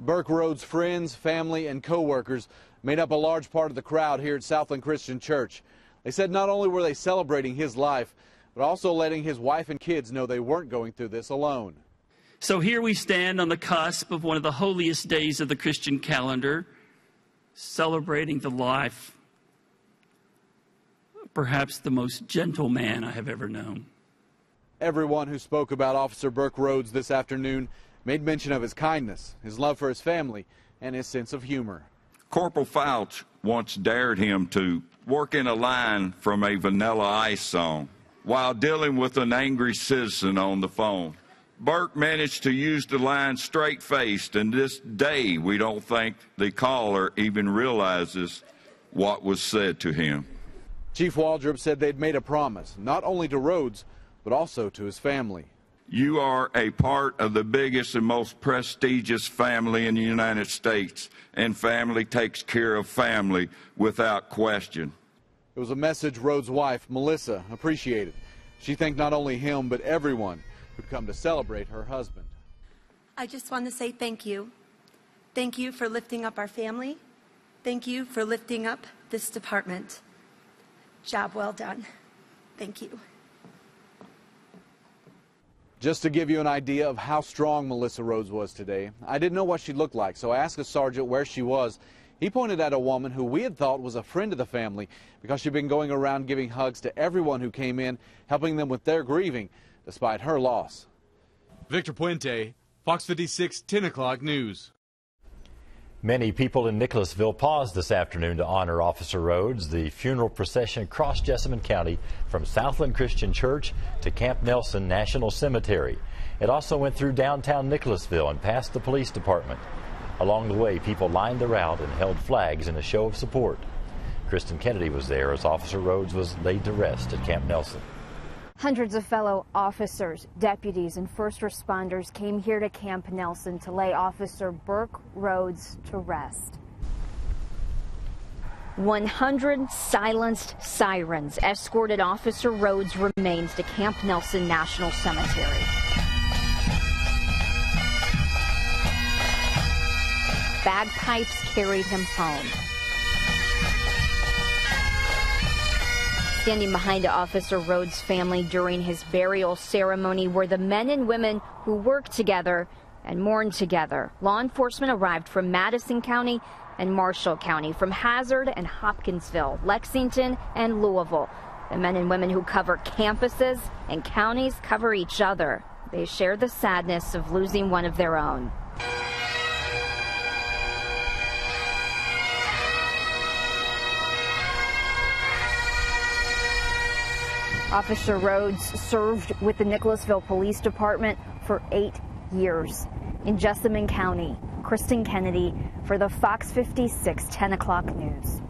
Burke Rhoads' friends, family, and co-workers made up a large part of the crowd here at Southland Christian Church. They said not only were they celebrating his life, but also letting his wife and kids know they weren't going through this alone. So here we stand on the cusp of one of the holiest days of the Christian calendar, celebrating the life of perhaps the most gentle man I have ever known. Everyone who spoke about Officer Burke Rhoads this afternoon made mention of his kindness, his love for his family, and his sense of humor. Corporal Fouch once dared him to work in a line from a Vanilla Ice song while dealing with an angry citizen on the phone. Burke managed to use the line straight-faced, and this day we don't think the caller even realizes what was said to him. Chief Waldrop said they'd made a promise, not only to Rhoads, but also to his family. You are a part of the biggest and most prestigious family in the United States, and family takes care of family without question. It was a message Rhoads' wife, Melissa, appreciated. She thanked not only him, but everyone who'd come to celebrate her husband. I just want to say thank you. Thank you for lifting up our family. Thank you for lifting up this department. Job well done. Thank you. Just to give you an idea of how strong Melissa Rhoads was today, I didn't know what she looked like, so I asked a sergeant where she was. He pointed at a woman who we had thought was a friend of the family because she'd been going around giving hugs to everyone who came in, helping them with their grieving, despite her loss. Victor Puente, Fox 56, 10 o'clock news. Many people in Nicholasville paused this afternoon to honor Officer Rhoads. The funeral procession crossed Jessamine County from Southland Christian Church to Camp Nelson National Cemetery. It also went through downtown Nicholasville and past the police department. Along the way, people lined the route and held flags in a show of support. Kristen Kennedy was there as Officer Rhoads was laid to rest at Camp Nelson. Hundreds of fellow officers, deputies, and first responders came here to Camp Nelson to lay Officer Burke Rhoads to rest. 100 silenced sirens escorted Officer Rhoads' remains to Camp Nelson National Cemetery. Bagpipes carried him home. Standing behind Officer Rhoads' family during his burial ceremony were the men and women who worked together and mourned together. Law enforcement arrived from Madison County and Marshall County, from Hazard and Hopkinsville, Lexington and Louisville. The men and women who cover campuses and counties cover each other. They share the sadness of losing one of their own. Officer Rhoads served with the Nicholasville Police Department for 8 years. In Jessamine County, Kristen Kennedy for the Fox 56 10 o'clock news.